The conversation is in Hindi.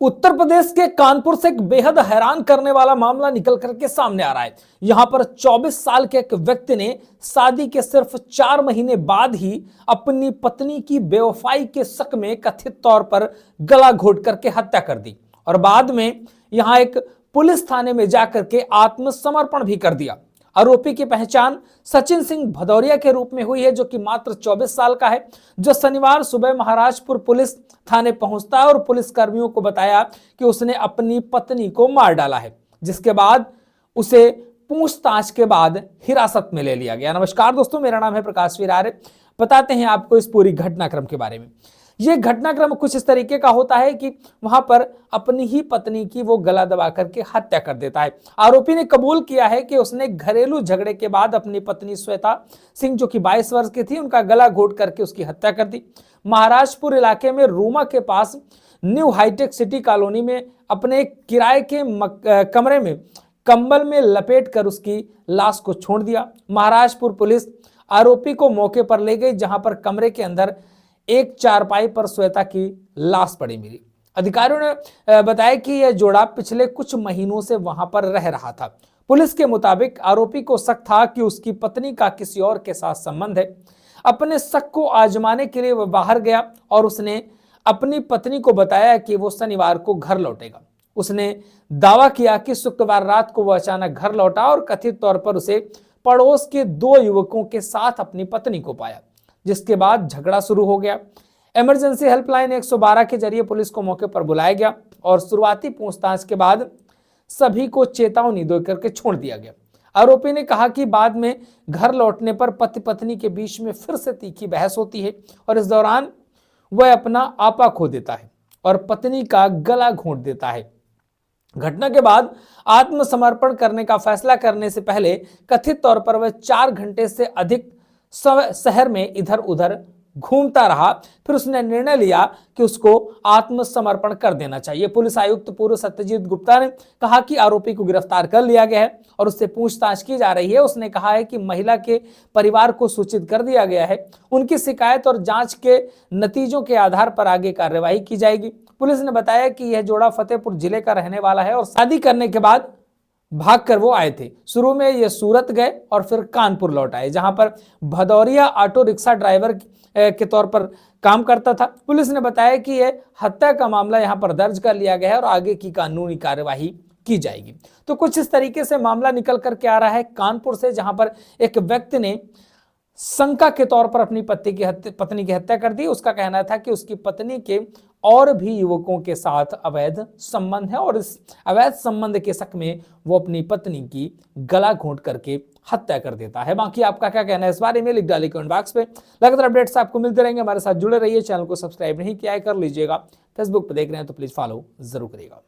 उत्तर प्रदेश के कानपुर से एक बेहद हैरान करने वाला मामला निकल करके सामने आ रहा है। यहां पर 24 साल के एक व्यक्ति ने शादी के सिर्फ 4 महीने बाद ही अपनी पत्नी की बेवफाई के शक में कथित तौर पर गला घोट करके हत्या कर दी और बाद में यहां एक पुलिस थाने में जाकर के आत्मसमर्पण भी कर दिया। आरोपी की पहचान सचिन सिंह भदौरिया के रूप में हुई है, जो कि मात्र 24 साल का है, जो शनिवार सुबह महाराजपुर पुलिस थाने पहुंचता है और पुलिस कर्मियों को बताया कि उसने अपनी पत्नी को मार डाला है, जिसके बाद उसे पूछताछ के बाद हिरासत में ले लिया गया। नमस्कार दोस्तों, मेरा नाम है प्रकाश विरारे। बताते हैं आपको इस पूरी घटनाक्रम के बारे में। यह घटनाक्रम कुछ इस तरीके का होता है कि वहां पर अपनी ही पत्नी की वो गला दबा करके हत्या कर देता है। आरोपी ने कबूल किया है कि उसने घरेलू झगड़े के बाद अपनी पत्नी श्वेता सिंह, जो कि 22 वर्ष की थी, उनका गला घोट करके उसकी हत्या कर दी। महाराजपुर इलाके में रूमा के पास न्यू हाईटेक सिटी कॉलोनी में अपने किराए के कमरे में कंबल में लपेट कर उसकी लाश को छोड़ दिया। महाराजपुर पुलिस आरोपी को मौके पर ले गई, जहां पर कमरे के अंदर एक चारपाई पर श्वेता की लाश पड़ी मिली। अधिकारियों ने बताया कि यह जोड़ा पिछले कुछ महीनों से वहां पर रह रहा था। पुलिस के मुताबिक आरोपी को शक था कि उसकी पत्नी का किसी और के साथ संबंध है। अपने शक को आजमाने के लिए वह बाहर गया और उसने अपनी पत्नी को बताया कि वो शनिवार को घर लौटेगा। उसने दावा किया कि शुक्रवार रात को वह अचानक घर लौटा और कथित तौर पर उसे पड़ोस के 2 युवकों के साथ अपनी पत्नी को पाया, जिसके बाद झगड़ा शुरू हो गया। इमरजेंसी हेल्पलाइन 112 के जरिए पुलिस को मौके पर बुलाया गया और शुरुआती पूछताछ के बाद सभी को चेतावनी दे करके छोड़ दिया गया। आरोपी ने कहा कि बाद में घर लौटने पर पति पत्नी के बीच में फिर से तीखी बहस होती है और इस दौरान वह अपना आपा खो देता है और पत्नी का गला घोंट देता है। घटना के बाद आत्मसमर्पण करने का फैसला करने से पहले कथित तौर पर वह 4 घंटे से अधिक शहर में इधर उधर घूमता रहा। फिर उसने निर्णय लिया कि उसको आत्मसमर्पण कर देना चाहिए। पुलिस आयुक्त पूर्व सत्यजीत गुप्ता ने कहा कि आरोपी को गिरफ्तार कर लिया गया है और उससे पूछताछ की जा रही है। उसने कहा है कि महिला के परिवार को सूचित कर दिया गया है। उनकी शिकायत और जांच के नतीजों के आधार पर आगे कार्यवाही की जाएगी। पुलिस ने बताया कि यह जोड़ा फतेहपुर जिले का रहने वाला है और शादी करने के बाद भागकर वो आए थे। शुरू में ये सूरत गए और फिर कानपुर लौट आए, जहां पर भदौरिया ऑटो रिक्शा ड्राइवर के तौर पर काम करता था। पुलिस ने बताया कि यह हत्या का मामला यहां पर दर्ज कर लिया गया है और आगे की कानूनी कार्यवाही की जाएगी। तो कुछ इस तरीके से मामला निकल करके आ रहा है कानपुर से, जहां पर एक व्यक्ति ने शंका के तौर पर अपनी पत्नी की हत्या कर दी। उसका कहना था कि उसकी पत्नी के और भी युवकों के साथ अवैध संबंध है और इस अवैध संबंध के शक में वो अपनी पत्नी की गला घोंट करके हत्या कर देता है। बाकी आपका क्या कहना है इस बारे में, लिख डालिए कमेंट बॉक्स पे। लगातार अपडेट्स आपको मिलते रहेंगे, हमारे साथ जुड़े रहिए। चैनल को सब्सक्राइब नहीं किया है कर लीजिएगा। फेसबुक पर देख रहे हैं तो प्लीज फॉलो जरूर करिएगा।